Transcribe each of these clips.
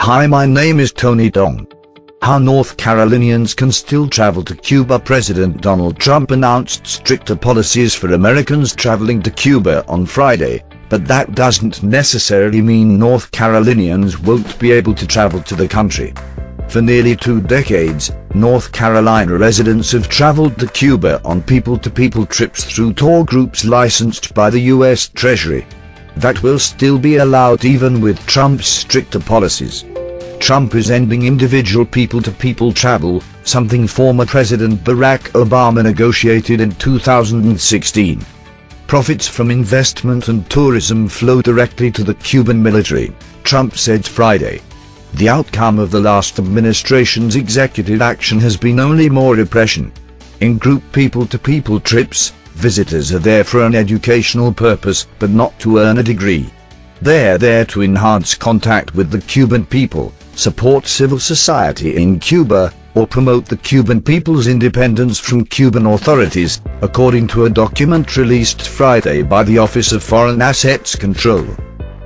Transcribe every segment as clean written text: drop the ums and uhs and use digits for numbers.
Hi, my name is Tony Dong. How North Carolinians can still travel to Cuba. President Donald Trump announced stricter policies for Americans traveling to Cuba on Friday, but that doesn't necessarily mean North Carolinians won't be able to travel to the country. For nearly 2 decades, North Carolina residents have traveled to Cuba on people-to-people trips through tour groups licensed by the U.S. Treasury. That will still be allowed even with Trump's stricter policies. Trump is ending individual people-to-people travel, something former President Barack Obama negotiated in 2016. Profits from investment and tourism flow directly to the Cuban military, Trump said Friday. The outcome of the last administration's executive action has been only more repression. In group people-to-people trips, visitors are there for an educational purpose, but not to earn a degree. They're there to enhance contact with the Cuban people, support civil society in Cuba, or promote the Cuban people's independence from Cuban authorities, according to a document released Friday by the Office of Foreign Assets Control.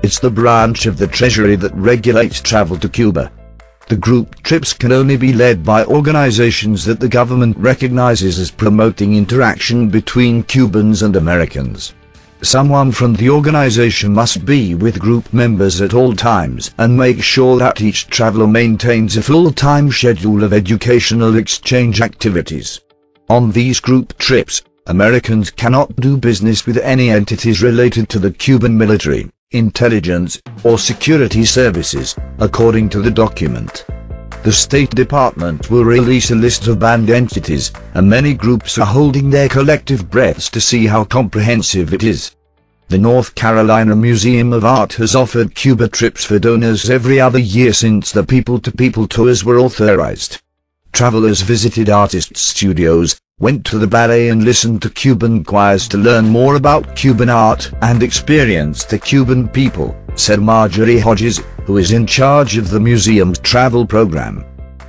It's the branch of the Treasury that regulates travel to Cuba. The group trips can only be led by organizations that the government recognizes as promoting interaction between Cubans and Americans. Someone from the organization must be with group members at all times and make sure that each traveler maintains a full-time schedule of educational exchange activities. On these group trips, Americans cannot do business with any entities related to the Cuban military, intelligence, or security services, according to the document. The State Department will release a list of banned entities, and many groups are holding their collective breaths to see how comprehensive it is. The North Carolina Museum of Art has offered Cuba trips for donors every other year since the people-to-people tours were authorized. Travelers visited artists' studios, went to the ballet and listened to Cuban choirs to learn more about Cuban art and experience the Cuban people, said Marjorie Hodges, who is in charge of the museum's travel program.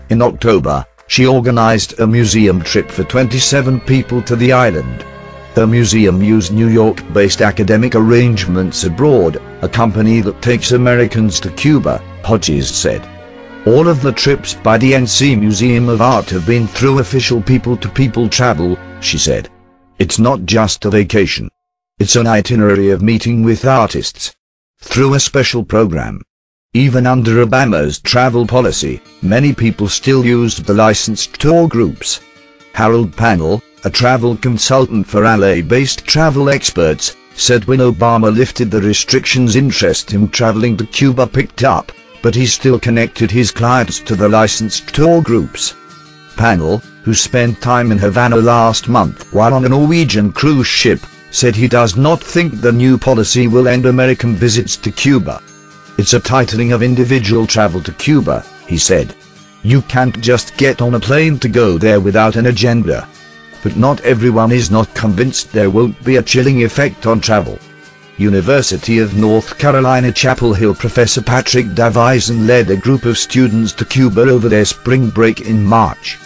In October, she organized a museum trip for 27 people to the island. The museum used New York-based Academic Arrangements Abroad, a company that takes Americans to Cuba, Hodges said. All of the trips by the NC Museum of Art have been through official people-to-people travel, she said. It's not just a vacation. It's an itinerary of meeting with artists. Through a special program. Even under Obama's travel policy, many people still used the licensed tour groups. Harold Pannell, a travel consultant for LA-based travel experts, said when Obama lifted the restrictions, interest in traveling to Cuba picked up, but he still connected his clients to the licensed tour groups. Pannell, who spent time in Havana last month while on a Norwegian cruise ship, said he does not think the new policy will end American visits to Cuba. It's a tightening of individual travel to Cuba, he said. You can't just get on a plane to go there without an agenda. But not everyone is not convinced there won't be a chilling effect on travel. University of North Carolina Chapel Hill professor Patrick Davison led a group of students to Cuba over their spring break in March.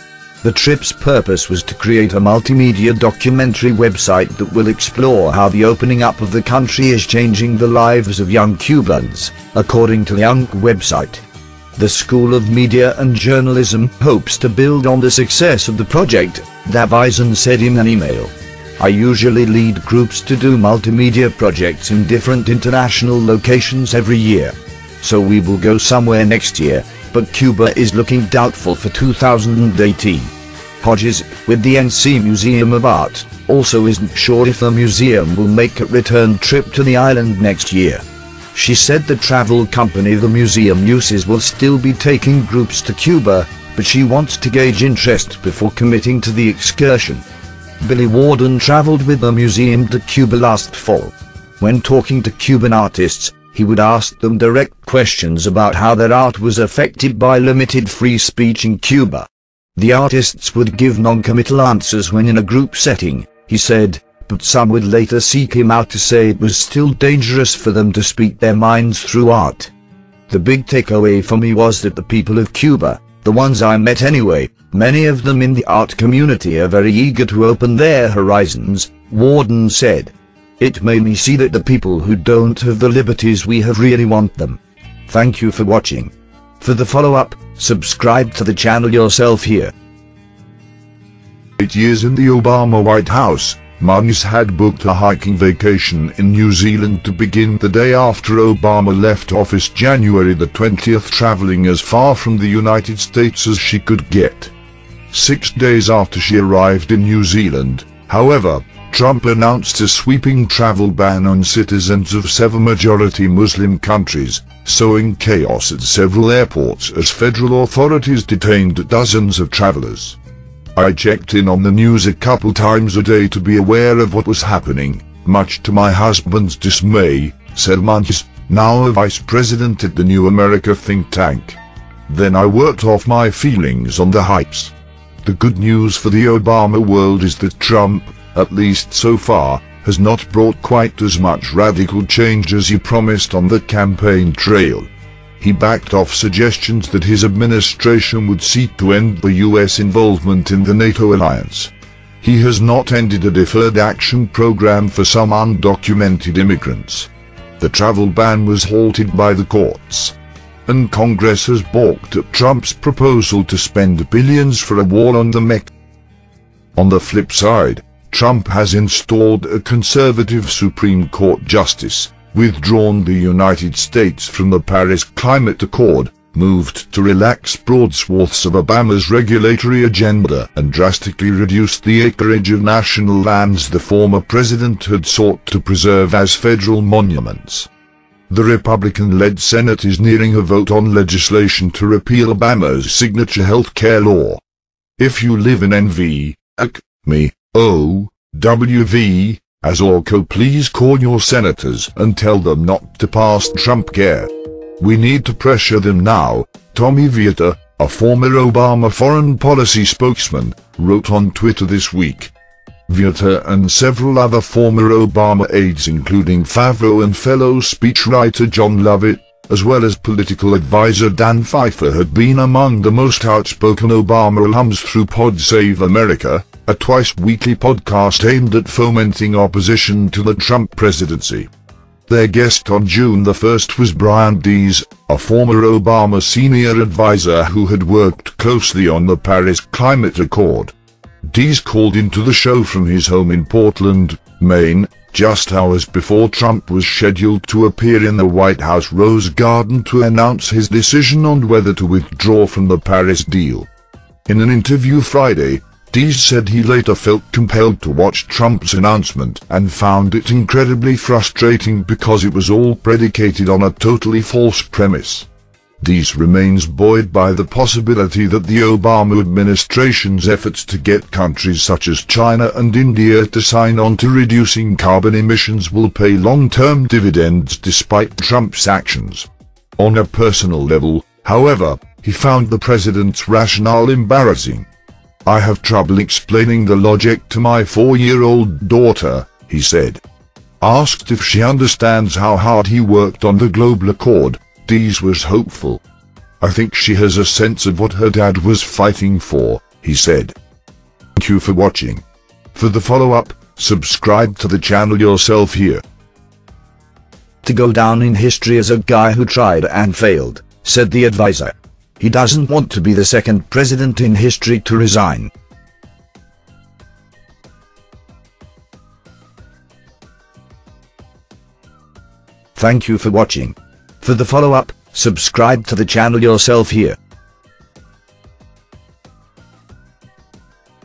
The trip's purpose was to create a multimedia documentary website that will explore how the opening up of the country is changing the lives of young Cubans, according to the Young website. The School of Media and Journalism hopes to build on the success of the project, Davison said in an email. I usually lead groups to do multimedia projects in different international locations every year. So we will go somewhere next year, but Cuba is looking doubtful for 2018. Hodges, with the NC Museum of Art, also isn't sure if the museum will make a return trip to the island next year. She said the travel company the museum uses will still be taking groups to Cuba, but she wants to gauge interest before committing to the excursion. Billy Warden traveled with the museum to Cuba last fall. When talking to Cuban artists, he would ask them direct questions about how their art was affected by limited free speech in Cuba. The artists would give non-committal answers when in a group setting, he said, but some would later seek him out to say it was still dangerous for them to speak their minds through art. The big takeaway for me was that the people of Cuba, the ones I met anyway, many of them in the art community are very eager to open their horizons, Warden said. It made me see that the people who don't have the liberties we have really want them. Thank you for watching. For the follow-up, subscribe to the channel yourself here. 8 years in the Obama White House, Muniz had booked a hiking vacation in New Zealand to begin the day after Obama left office January the 20th, traveling as far from the United States as she could get. 6 days after she arrived in New Zealand, however, Trump announced a sweeping travel ban on citizens of 7 majority Muslim countries, sowing chaos at several airports as federal authorities detained dozens of travelers. I checked in on the news a couple times a day to be aware of what was happening, much to my husband's dismay, said Muniz, now a vice president at the New America think tank. Then I worked off my feelings on the hypes. The good news for the Obama world is that Trump, at least so far, has not brought quite as much radical change as he promised on the campaign trail. He backed off suggestions that his administration would seek to end the US involvement in the NATO alliance. He has not ended a deferred action program for some undocumented immigrants. The travel ban was halted by the courts. And Congress has balked at Trump's proposal to spend billions for a war on the Mexican. On the flip side, Trump has installed a conservative Supreme Court justice, withdrawn the United States from the Paris Climate Accord, moved to relax broad swaths of Obama's regulatory agenda, and drastically reduced the acreage of national lands the former president had sought to preserve as federal monuments. The Republican-led Senate is nearing a vote on legislation to repeal Obama's signature health care law. If you live in NV, ACME, OWV, as Orco, please call your senators and tell them not to pass Trumpcare. We need to pressure them now, Tommy Vietor, a former Obama foreign policy spokesman, wrote on Twitter this week. Vietor and several other former Obama aides, including Favreau and fellow speechwriter John Lovett, as well as political advisor Dan Pfeiffer, had been among the most outspoken Obama alums through Pod Save America, a twice-weekly podcast aimed at fomenting opposition to the Trump presidency. Their guest on June the 1st was Brian Dees, a former Obama senior advisor who had worked closely on the Paris Climate Accord. Dees called into the show from his home in Portland, Maine, just hours before Trump was scheduled to appear in the White House Rose Garden to announce his decision on whether to withdraw from the Paris deal. In an interview Friday, Dees said he later felt compelled to watch Trump's announcement and found it incredibly frustrating because it was all predicated on a totally false premise. Dees remains buoyed by the possibility that the Obama administration's efforts to get countries such as China and India to sign on to reducing carbon emissions will pay long-term dividends despite Trump's actions. On a personal level, however, he found the president's rationale embarrassing. I have trouble explaining the logic to my 4-year-old daughter, he said. Asked if she understands how hard he worked on the global accord, Dees was hopeful. I think she has a sense of what her dad was fighting for, he said. Thank you for watching. For the follow-up, subscribe to the channel yourself here. To go down in history as a guy who tried and failed, said the advisor. He doesn't want to be the second president in history to resign. Thank you for watching. For the follow-up, subscribe to the channel yourself here.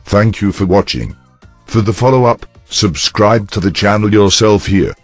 Thank you for watching. For the follow-up, subscribe to the channel yourself here.